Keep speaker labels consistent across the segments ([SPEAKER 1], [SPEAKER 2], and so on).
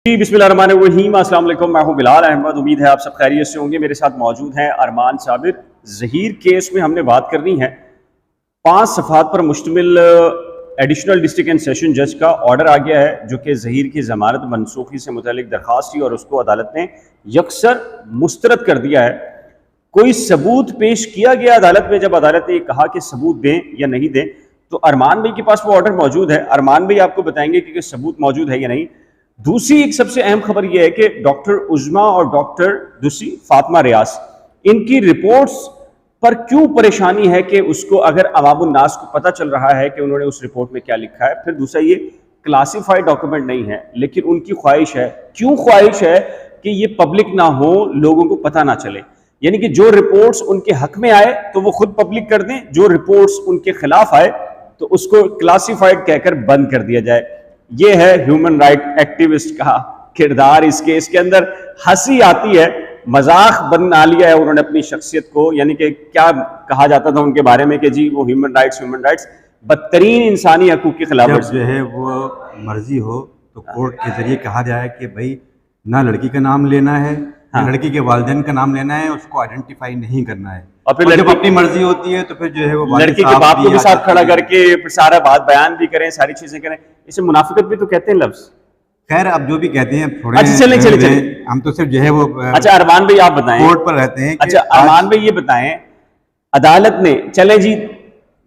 [SPEAKER 1] जी बिस्मिल्लाहिर्रहमानिर्रहीम, अस्सलाम वालेकुम। मैं हूं बिलाल अहमद। उम्मीद है आप सब खैरियत से होंगे। मेरे साथ मौजूद हैं अरमान साबिर। ज़हीर केस में हमने बात करनी है। 5 सफ़हात पर मुश्तमिल एडिशनल डिस्ट्रिक्ट एंड सेशन जज का ऑर्डर आ गया है, जो कि ज़हीर की ज़मानत मनसूखी से मुतल्लिक दरख्वास्त थी और उसको अदालत ने यकसर मुस्तरद कर दिया है। कोई सबूत पेश किया गया अदालत में। जब अदालत ने कहा कि सबूत दें या नहीं दें, तो अरमान भाई के पास वो ऑर्डर मौजूद है। अरमान भाई आपको बताएंगे कि सबूत मौजूद है या नहीं। दूसरी एक सबसे अहम खबर यह है कि डॉक्टर उज़मा और डॉक्टर दूसरी फातिमा रियाज, इनकी रिपोर्ट्स पर क्यों परेशानी है कि उसको अगर अवामुन नास को पता चल रहा है कि उन्होंने उस रिपोर्ट में क्या लिखा है। फिर दूसरा, ये क्लासिफाइड डॉक्यूमेंट नहीं है, लेकिन उनकी ख्वाहिश है। क्यों ख्वाहिश है कि ये पब्लिक ना हो, लोगों को पता ना चले। यानी कि जो रिपोर्ट्स उनके हक में आए तो वो खुद पब्लिक कर दें, जो रिपोर्ट्स उनके खिलाफ आए तो उसको क्लासिफाइड कहकर बंद कर दिया जाए। ये है ह्यूमन राइट एक्टिविस्ट का किरदार। इस केस के अंदर हंसी आती है, मजाक बना लिया है उन्होंने अपनी शख्सियत को। यानी कि क्या कहा जाता था उनके बारे में कि जी वो ह्यूमन राइट्स बदतरीन इंसानी हकूक के खिलाफ
[SPEAKER 2] जो है वो मर्जी हो तो कोर्ट के जरिए कहा जाए कि भाई ना लड़की का नाम लेना है, हाँ, लड़की के वालिदैन का नाम लेना है, उसको आइडेंटिफाई नहीं करना है। और फिर जब अपनी मर्जी होती है तो फिर जो है वो
[SPEAKER 1] लड़की के बाप को भी साथ खड़ा करके फिर सारा बात बयान भी करें, सारी चीजें करें। इसे मुनाफिकत भी तो कहते हैं लफ्ज।
[SPEAKER 2] खैर अब जो भी कहते हैं थोड़े।
[SPEAKER 1] अच्छा चले
[SPEAKER 2] हम तो सिर्फ जो है वो।
[SPEAKER 1] अच्छा अरमान भाई आप बताएं,
[SPEAKER 2] कोर्ट पर रहते हैं।
[SPEAKER 1] अच्छा अरमान भाई ये बताएं, अदालत ने चले जी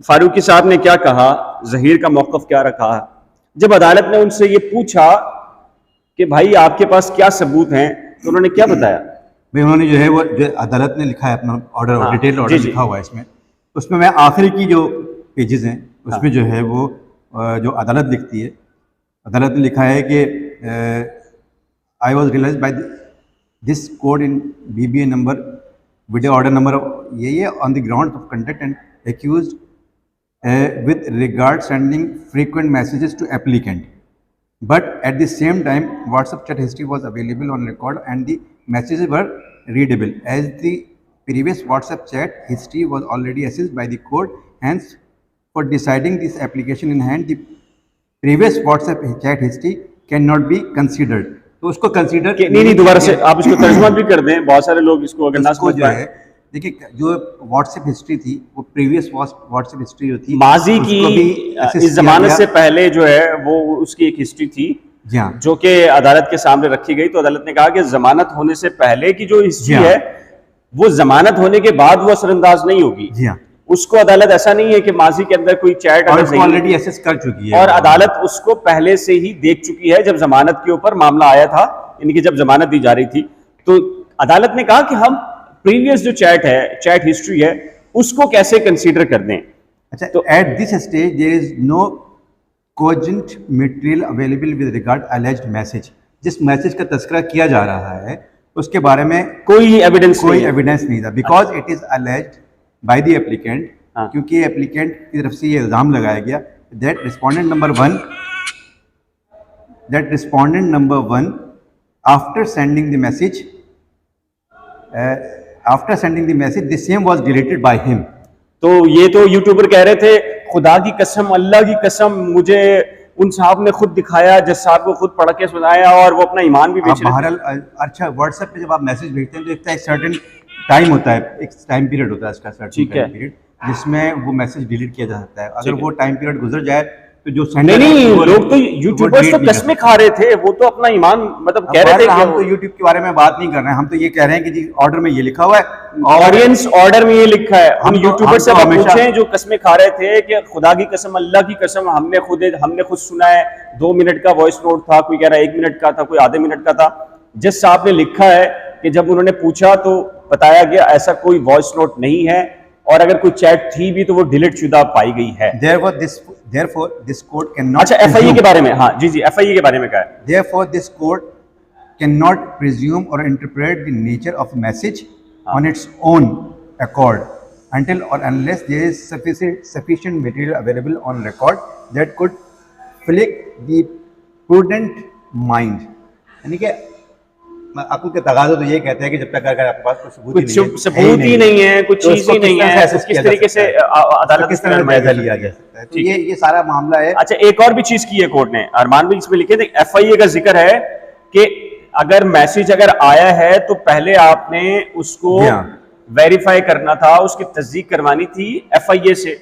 [SPEAKER 1] फारूकी साहब ने क्या कहा, ज़हीर का मौक़िफ़ क्या रखा। जब अदालत ने उनसे ये पूछा कि भाई आपके पास क्या सबूत हैं, तो उन्होंने क्या बताया?
[SPEAKER 2] भाई उन्होंने जो है वो जो अदालत ने लिखा है अपना ऑर्डर, हाँ, डिटेल ऑर्डर लिखा हुआ है इसमें। उसमें मैं आखिरी की जो पेजेस हैं उसमें जो है वो जो अदालत लिखती है, अदालत ने लिखा है कि I was realise by this code in BBA number video order number ये on the ground of conduct and accuse with regard sending frequent messages to applicant, but at the same time WhatsApp chat history was available on record and the messages were readable as the previous WhatsApp chat history was already assessed by the court. Hence, for deciding this application in hand, the previous WhatsApp chat history cannot be considered. तो उसको consider
[SPEAKER 1] नहीं दोबारा से आप इसको तर्जुमा भी कर दें, बहुत सारे लोग इसको अगर ना समझ पाए।
[SPEAKER 2] देखिए जो व्हाट्सएप हिस्ट्री थी वो प्रीवियस व्हाट्सएप हिस्ट्री जो थी
[SPEAKER 1] माजी की, इस जमाने से पहले जो है वो उसकी एक हिस्ट्री थी, जो कि अदालत के सामने रखी गई। तो अदालत ने कहा कि जमानत होने से पहले की जो हिस्ट्री है वो जमानत होने के बाद वो असरअंदाज नहीं होगी। जी हाँ, उसको अदालत ऐसा नहीं है कि माजी के अंदर कोई चैट
[SPEAKER 2] ऑलरेडी एसेस कर चुकी है
[SPEAKER 1] और अदालत उसको पहले से ही देख चुकी है। जब जमानत के ऊपर मामला आया था, यानी कि जब जमानत दी जा रही थी, तो अदालत ने कहा कि हम प्रीवियस जो चैट है, चैट हिस्ट्री है, उसको कैसे कंसीडर कर दें।
[SPEAKER 2] अच्छा, तो at this stage there is no cogent material available with regard alleged message. जिस मैसेज का तस्करा किया जा रहा है उसके बारे में कोई एविडेंस नहीं था, because it is alleged by the applicant. क्योंकि एप्लीकेंट की तरफ से ये इल्जाम लगाया गया that respondent number one after sending the message the same was deleted by him.
[SPEAKER 1] तो ये तो यूट्यूबर कह रहे थे, खुदा की कसम, अल्लाह की कसम, मुझे उन साहब ने खुद दिखाया, जज साहब को खुद पढ़ के सुनाया और वो अपना ईमान भी बेच रहे थे।
[SPEAKER 2] अच्छा, व्हाट्सएप पे जब आप मैसेज भेजते हैं तो एक सर्टेन टाइम होता है, एक टाइम पीरियड होता है इसका, सर्टेन टाइम पीरियड जिसमें वो मैसेज डिलीट किया जा सकता है। अगर वो टाइम पीरियड गुजर जाए तो जो
[SPEAKER 1] नहीं लोग तो यूट्यूबर्स तो कसमें खा रहे थे, वो तो अपना ईमान मतलब कह रहे थे।
[SPEAKER 2] हम तो यूट्यूब के बारे में बात नहीं कर रहे हैं, हम तो ये कह रहे हैं कि जी ऑर्डर में ये लिखा हुआ है,
[SPEAKER 1] ऑडियंस ऑर्डर में ये लिखा है। हम यूट्यूबर से पूछें जो कसमें खा रहे थे कि खुदा की कसम, अल्लाह की कसम, हमने खुद सुना है। 2 मिनट का वॉइस नोट था, कोई कह रहा है 1 मिनट का था, कोई आधे मिनट का था। जज साहब ने लिखा है कि जब उन्होंने पूछा तो बताया गया ऐसा कोई वॉइस नोट नहीं है, और अगर कोई चैट थी भी तो वो डिलीट शुदा पाई गई है।
[SPEAKER 2] Therefore, this court cannot.
[SPEAKER 1] अच्छा, FIA के बारे में, हाँ जी FIA के बारे में क्या है?
[SPEAKER 2] Therefore, this court cannot presume or interpret the nature of message on its own accord until or unless there is sufficient material available on record that could flick the prudent mind. यानी कि अक्ल के तगाज़े तो ये कहते हैं कि जब तक अगर आपके पास कोई
[SPEAKER 1] सबूत ही नहीं है, कुछ चीज ही नहीं है, किस तरीके से अदालत
[SPEAKER 2] किस तरह जायजा लिया जा सकता है। तो ये सारा मामला है।
[SPEAKER 1] अच्छा, एक और भी चीज की है कोर्ट ने, अरमान भी इसमें लिखे थे, FIA का जिक्र है कि अगर मैसेज अगर आया है तो पहले आपने उसको वेरीफाई करना था, उसकी तस्दीक करवानी थी FIA से,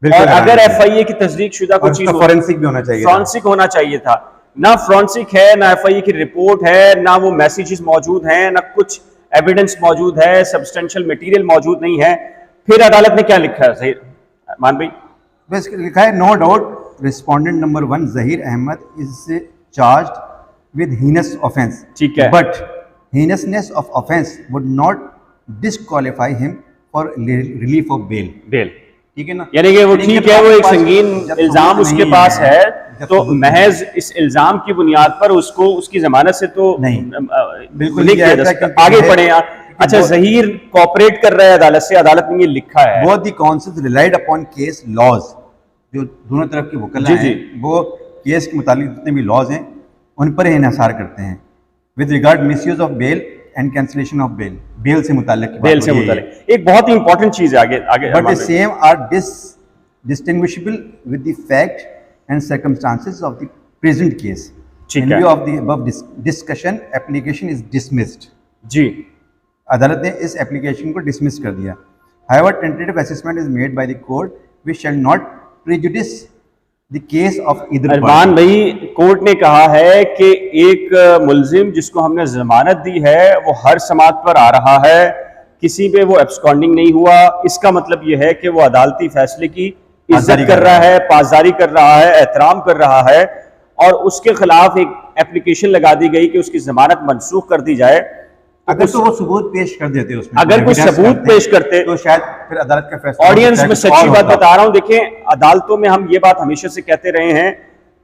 [SPEAKER 1] और अगर FIA की तस्दीक शुदा कोई चीज
[SPEAKER 2] फॉरेंसिक भी होना चाहिए,
[SPEAKER 1] फॉरेंसिक होना चाहिए था। ना फॉरेंसिक है, ना FIA की रिपोर्ट है, ना वो मैसेजेस मौजूद हैं, ना कुछ एविडेंस मौजूद है, सब्सटेंशियल मटेरियल मौजूद नहीं है। फिर अदालत ने क्या लिखा है ज़हीर मान भाई?
[SPEAKER 2] बस लिखा है no doubt respondent number 1 Zaheer Ahmed is charged with heinous offence,
[SPEAKER 1] ठीक है,
[SPEAKER 2] but heinousness of offence would not disqualify him for relief of bail. ठीक है ना,
[SPEAKER 1] यानी कि वो ठीक है, वो एक संगीन इल्जाम उसके पास है, तो महज इस इल्जाम की बुनियाद पर उसको उसकी जमानत से तो
[SPEAKER 2] नहीं
[SPEAKER 1] बिल्कुल नहीं किया जा सकता। आगे पढ़े आप। अच्छा, ज़हीर कोऑपरेट कर रहा है अदालत से, अदालत ने ये लिखा है
[SPEAKER 2] both the counsels relied upon case laws, जो दोनों तरफ के वकील हैं वो केस के मुतालिक जितने भी लॉज हैं उन पर इन्हिसार करते हैं with regard misuse of bail and cancellation of bail. Bail से मुताल्लिक
[SPEAKER 1] एक बहुत ही इंपॉर्टेंट चीज है आगे
[SPEAKER 2] but the same are distinguishable with the fact and circumstances of the present case. In view of the above discussion application is dismissed.
[SPEAKER 1] जी,
[SPEAKER 2] अदालत ने इस एप्लीकेशन को डिसमिस कर दिया। However tentative assessment is made by the court which shall not prejudice the case of either party.
[SPEAKER 1] Armaan भाई, court ने कहा है कि एक मुल्जिम जिसको हमने जमानत दी है वो हर समात पर आ रहा है, किसी पे वो एब्सकॉन्डिंग नहीं हुआ। इसका मतलब ये है कि वो अदालती फैसले की इज्जत कर रहा है, पासदारी कर रहा है, एहतराम कर रहा है, और उसके खिलाफ एक एप्लीकेशन लगा दी गई कि उसकी जमानत मनसूख कर दी जाए।
[SPEAKER 2] अगर तो वो सबूत पेश कर देते उसमें,
[SPEAKER 1] अगर कोई सबूत पेश करते
[SPEAKER 2] तो शायद फिर अदालत का फैसला।
[SPEAKER 1] ऑडियंस में सच्ची बात बता रहा हूं, देखें अदालतों में हम ये बात हमेशा से कहते रहे हैं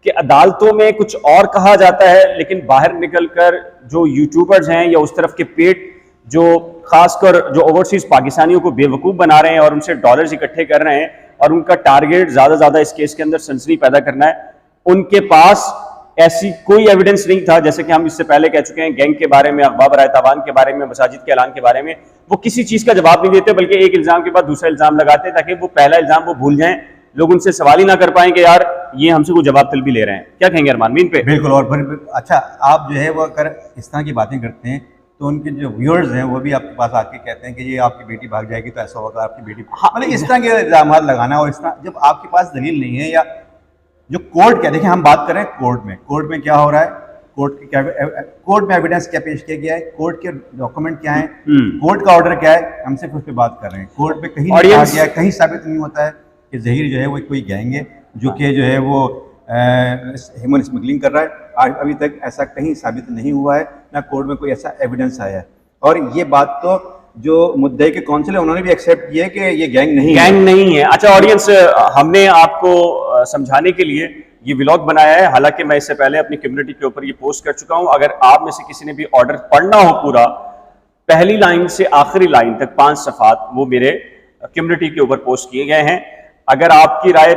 [SPEAKER 1] कि अदालतों में कुछ और कहा जाता है, लेकिन बाहर निकलकर जो यूट्यूबर्स हैं या उस तरफ के पेट जो खासकर जो ओवरसीज पाकिस्तानियों को बेवकूफ़ बना रहे हैं और उनसे डॉलर्स इकट्ठे कर रहे हैं और उनका टारगेट ज़्यादा इस केस के अंदर सनसनी पैदा करना है, उनके पास ऐसी कोई एविडेंस नहीं था। जैसे कि हम इससे पहले कह चुके हैं, गैंग के बारे में, अखबार बराए तावान के बारे में, मसाजिद के ऐलान के बारे में, वो किसी चीज़ का जवाब नहीं देते, बल्कि एक इल्ज़ाम के बाद दूसरा इल्ज़ाम लगाते ताकि वो पहला इल्ज़ाम वो भूल जाएं, लोग उनसे सवाल ही ना कर पाएं कि यार ये हमसे कोई जवाब तलबी ले रहे हैं। क्या कहेंगे अरमान मीन पे?
[SPEAKER 2] बिल्कुल। और अच्छा, आप जो है वो अगर इस तरह की बातें करते हैं तो उनके जो व्यूअर्स हैं वो भी आपके पास आके कहते हैं कि ये आपकी बेटी भाग जाएगी तो ऐसा होगा, आपकी बेटी, मतलब इस तरह के इल्जाम लगाना। और इस तरह जब आपके पास दलील नहीं है, या जो कोर्ट क्या, देखिए हम बात कर रहे हैं कोर्ट में क्या हो रहा है, कोर्ट में एविडेंस क्या पेश किया गया है, कोर्ट के डॉक्यूमेंट क्या है, कोर्ट का ऑर्डर क्या है, हम सिर्फ उस पर बात कर रहे हैं। कोर्ट में कहीं नहीं कहा गया, कहीं साबित नहीं होता है कि ज़हीर जो है वो कोई गैंग है जो कि जो है वो ह्यूमन स्मगलिंग कर रहा है। अभी तक ऐसा कहीं साबित नहीं हुआ है, ना कोर्ट में कोई ऐसा एविडेंस आया है। और ये बात तो जो मुद्दे के काउंसिल है उन्होंने भी एक्सेप्ट किया कि ये गैंग नहीं है। अच्छा ऑडियंस, हमने आपको समझाने के लिए ये व्लॉग बनाया है, हालांकि मैं इससे पहले अपनी कम्युनिटी के ऊपर ये पोस्ट कर चुका हूं। अगर आप में से किसी ने भी ऑर्डर पढ़ना हो पूरा, पहली लाइन से आखिरी लाइन तक 5 सफ़ात वो मेरे कम्युनिटी के ऊपर पोस्ट किए गए हैं। अगर आपकी राय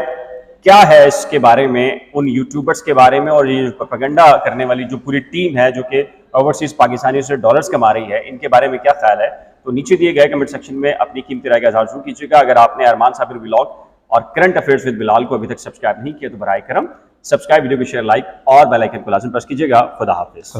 [SPEAKER 2] क्या है इसके बारे में, उन यूट्यूबर्स के बारे में और ये प्रोपेगेंडा करने वाली जो पूरी टीम है जो कि ओवरसीज पाकिस्तानियों से डॉलर्स कमा रही है, इनके बारे में क्या ख्याल है, तो नीचे दिए गए कमेंट सेक्शन में अपनी कीमती राय का इज़हार जरूर कीजिएगा। अगर आपने अरमान साबिर व्लॉग और करंट अफेयर्स विद बिलाल को अभी तक सब्सक्राइब नहीं किया तो बराए करम सब्सक्राइब, वीडियो को शेयर, लाइक और बेल आइकन को लाजमी प्रेस कीजिएगा। खुदा हाफिज़।